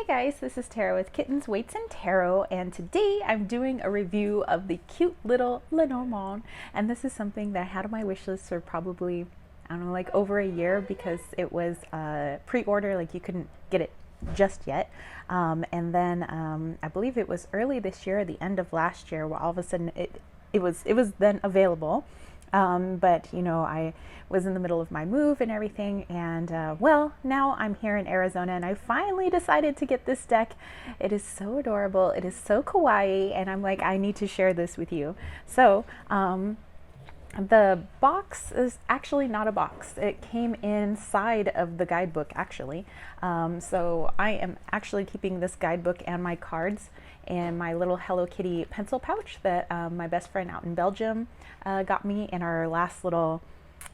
guys, this is Tara with Kittens, Weights, and Tarot, and today I'm doing a review of the cute little Lenormand, and this is something that I had on my wish list for probably, I don't know, like over a year because it was pre-order, like you couldn't get it just yet. And then I believe it was early this year, at the end of last year, where all of a sudden it was then available. But you know, I was in the middle of my move and everything, and well, now I'm here in Arizona and I finally decided to get this deck. It is so adorable, it is so kawaii, and I'm like, I need to share this with you. So the box is actually not a box. It came inside of the guidebook actually. So I am actually keeping this guidebook and my cards in my little Hello Kitty pencil pouch that my best friend out in Belgium got me in our last little,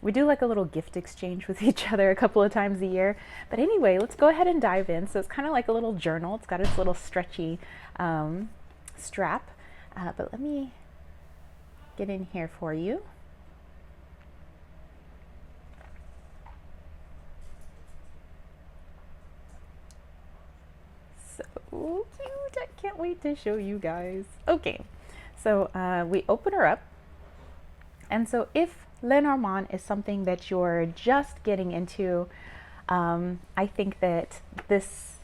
we do like a little gift exchange with each other a couple of times a year. But anyway, let's go ahead and dive in. So it's kind of like a little journal. It's got its little stretchy strap, but let me get in here for you. So cute, I can't wait to show you guys. Okay, so we open her up, and so if Lenormand is something that you're just getting into, I think that this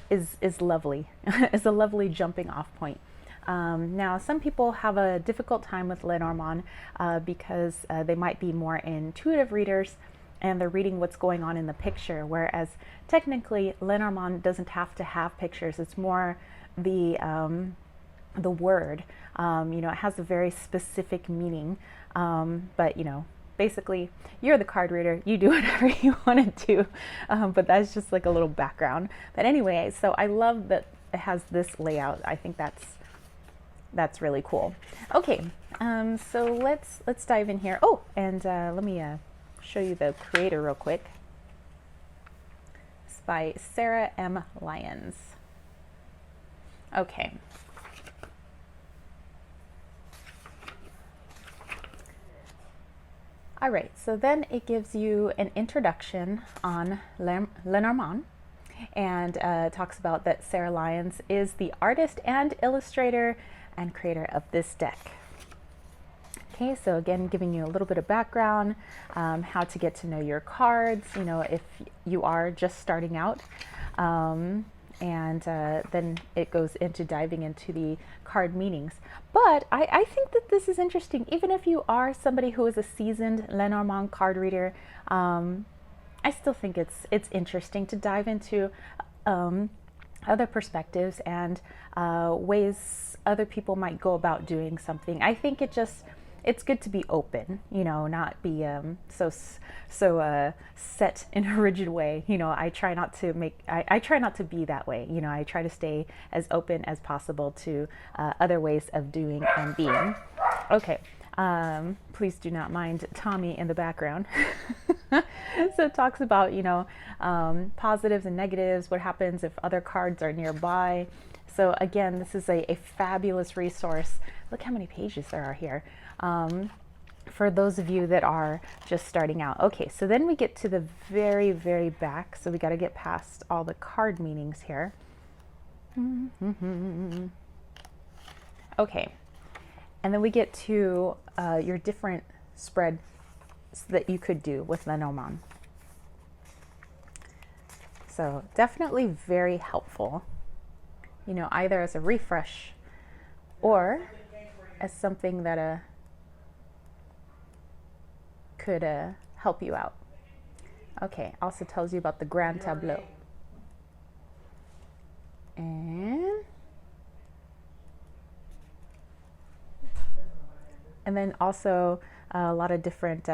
is lovely. It's a lovely jumping off point. Now, some people have a difficult time with Lenormand because they might be more intuitive readers and they're reading what's going on in the picture, whereas technically Lenormand doesn't have to have pictures. It's more the word. You know, it has a very specific meaning, but you know, basically you're the card reader, you do whatever you want to do, but that's just like a little background. But anyway, so I love that it has this layout. I think that's really cool. Okay, so let's dive in here. Oh, and let me show you the creator real quick. It's by Sarah M. Lyons. Okay. All right, so then it gives you an introduction on Lenormand, and talks about that Sarah Lyons is the artist and illustrator and creator of this deck. Okay, so again, giving you a little bit of background, how to get to know your cards, you know, if you are just starting out. And then it goes into diving into the card meanings. But I think that this is interesting, even if you are somebody who is a seasoned Lenormand card reader. I still think it's interesting to dive into other perspectives and ways other people might go about doing something. I think it's good to be open, you know, not be so set in a rigid way. You know, I try not to be that way. You know, I try to stay as open as possible to other ways of doing and being. Okay, please do not mind Tommy in the background. So it talks about, you know, positives and negatives, what happens if other cards are nearby. So again, this is a fabulous resource. Look how many pages there are here. For those of you that are just starting out. Okay, so then we get to the very, very back. So we got to get past all the card meanings here. Okay, and then we get to your different spreads that you could do with Lenormand. So definitely very helpful, you know, either as a refresh or as something that could help you out. Okay, also tells you about the grand tableau. And then also a lot of different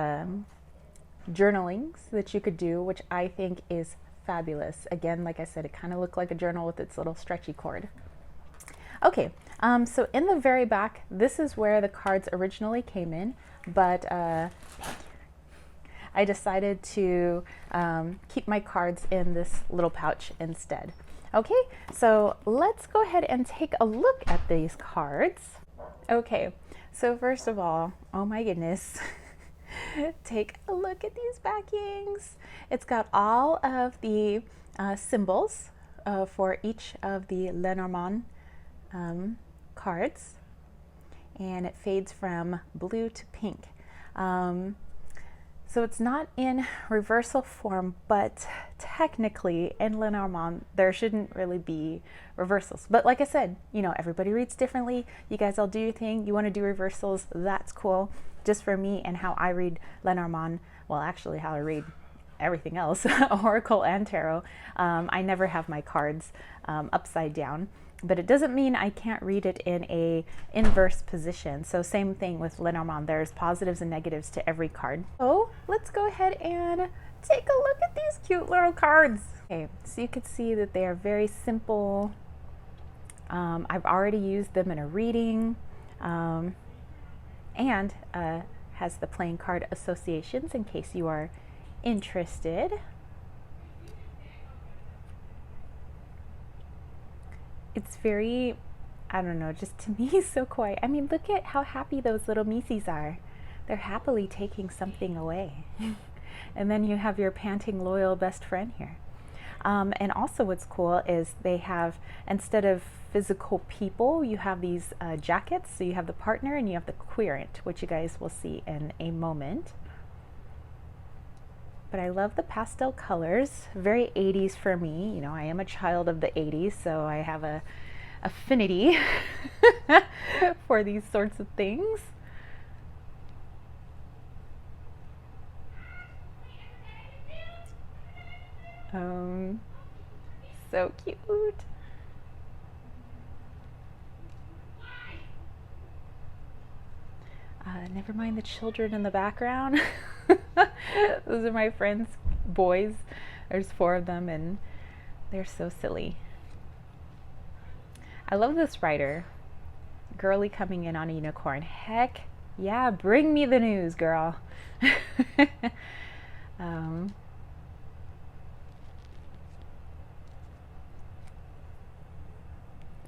journalings that you could do, which I think is fabulous. Again, like I said, it kind of looked like a journal with its little stretchy cord. Okay, so in the very back, this is where the cards originally came in, but I decided to keep my cards in this little pouch instead. Okay, so let's go ahead and take a look at these cards. Okay, so first of all, oh my goodness, take a look at these backings. It's got all of the symbols for each of the Lenormand cards, and it fades from blue to pink. So it's not in reversal form, but technically in Lenormand there shouldn't really be reversals. But like I said, you know, everybody reads differently. You guys all do your thing. You want to do reversals, that's cool. Just for me and how I read Lenormand, well, actually how I read everything else, Oracle and Tarot, I never have my cards upside down. But it doesn't mean I can't read it in a inverse position. So same thing with Lenormand. There's positives and negatives to every card. So let's go ahead and take a look at these cute little cards. Okay, so you can see that they are very simple. I've already used them in a reading, and has the playing card associations in case you are interested. It's very, I don't know, just to me so quiet. I mean, look at how happy those little Mises are. They're happily taking something away. And then you have your panting, loyal best friend here. And also what's cool is they have, instead of physical people, you have these jackets. So you have the partner and you have the querent, which you guys will see in a moment. But I love the pastel colors, very 80s for me. You know, I am a child of the 80s, so I have a affinity for these sorts of things. So cute. Never mind the children in the background. Those are my friends' boys. There's 4 of them and they're so silly. I love this writer. Girly coming in on a unicorn. Heck yeah, bring me the news, girl.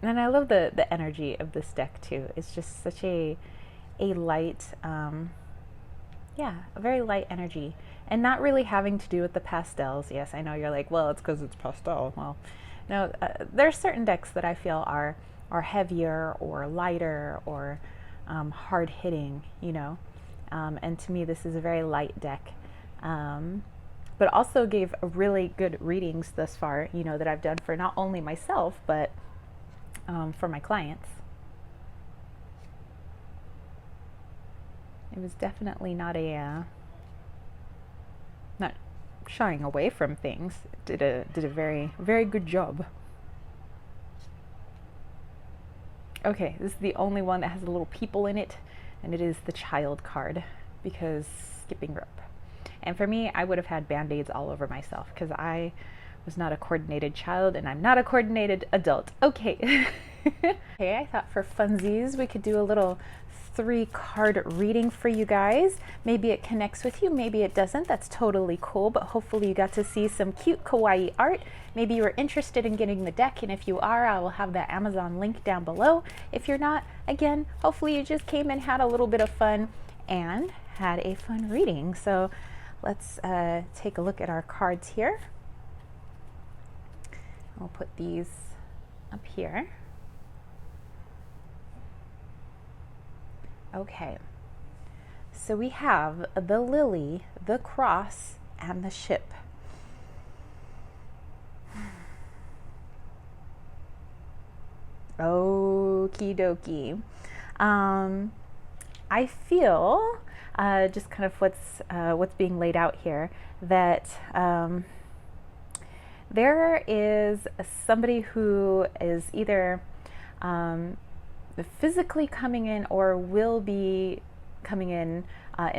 And I love the energy of this deck too. It's just such a light, yeah, a very light energy, and not really having to do with the pastels. Yes, I know you're like, well, it's because it's pastel. Well, no, there are certain decks that I feel are heavier or lighter or hard hitting, you know, and to me this is a very light deck, but also gave really good readings thus far, you know, that I've done for not only myself but for my clients. It was definitely not not shying away from things. Did a very, very good job. Okay, this is the only one that has a little people in it, and it is the child card, because skipping rope. And for me, I would have had band-aids all over myself because I was not a coordinated child and I'm not a coordinated adult. Okay. Okay, I thought for funsies we could do a little 3-card reading for you guys. Maybe it connects with you, maybe it doesn't. That's totally cool, but hopefully you got to see some cute kawaii art. Maybe you were interested in getting the deck, and if you are, I will have that Amazon link down below. If you're not, again, hopefully you just came and had a little bit of fun and had a fun reading. So let's take a look at our cards here. I'll put these up here. Okay, so we have the lily, the cross, and the ship. Okie dokie. I feel just kind of what's being laid out here, that there is somebody who is either physically coming in or will be coming in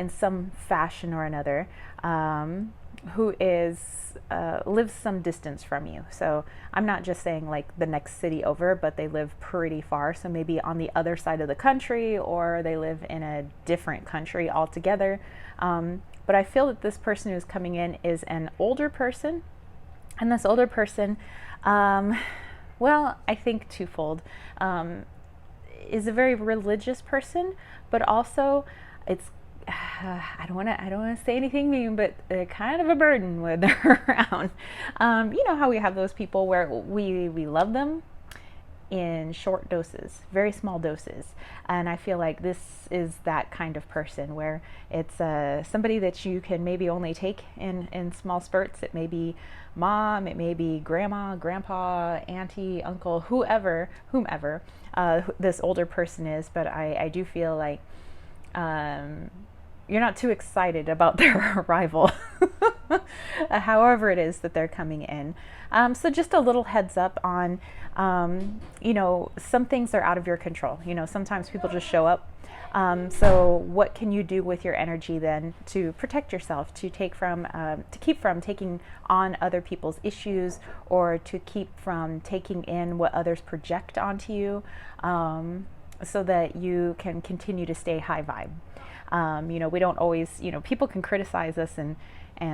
some fashion or another, who is lives some distance from you. So I'm not just saying like the next city over, but they live pretty far. So maybe on the other side of the country, or they live in a different country altogether. But I feel that this person who's coming in is an older person, and this older person, well, I think twofold. Is a very religious person, but also it's I don't want to say anything mean, but they're kind of a burden when they're around. You know how we have those people where we love them in short doses, very small doses. And I feel like this is that kind of person where it's somebody that you can maybe only take in small spurts. It may be mom, it may be grandma, grandpa, auntie, uncle, whomever this older person is. But I do feel like you're not too excited about their arrival, however it is that they're coming in. So just a little heads up on, you know, some things are out of your control. You know, sometimes people just show up. So what can you do with your energy then to protect yourself, to keep from taking on other people's issues, or to keep from taking in what others project onto you, so that you can continue to stay high vibe. You know, we don't always, you know, people can criticize us and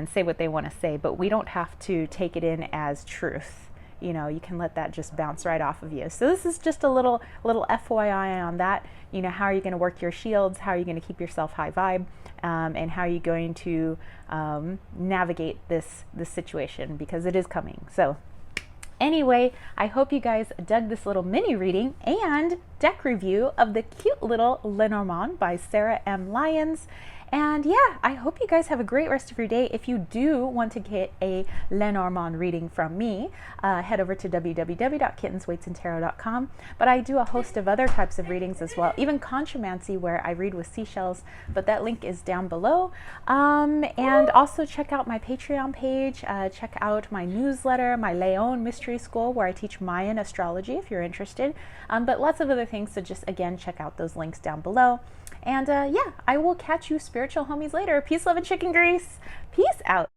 say what they want to say, but we don't have to take it in as truth. You know, you can let that just bounce right off of you. So this is just a little FYI on that. You know, how are you going to work your shields? How are you going to keep yourself high vibe? And how are you going to navigate this situation, because it is coming. So anyway, I hope you guys dug this little mini reading and deck review of the cute little Lenormand by Sarah M. Lyons. And yeah, I hope you guys have a great rest of your day. If you do want to get a Lenormand reading from me, head over to www.kittenswaitsandtarot.com. But I do a host of other types of readings as well, even conchomancy, where I read with seashells, but that link is down below. And also check out my Patreon page, check out my newsletter, my Leon Mystery School, where I teach Mayan astrology if you're interested, but lots of other things. So just again, check out those links down below. And yeah, I will catch you spiritual homies later. Peace, love, and chicken grease. Peace out.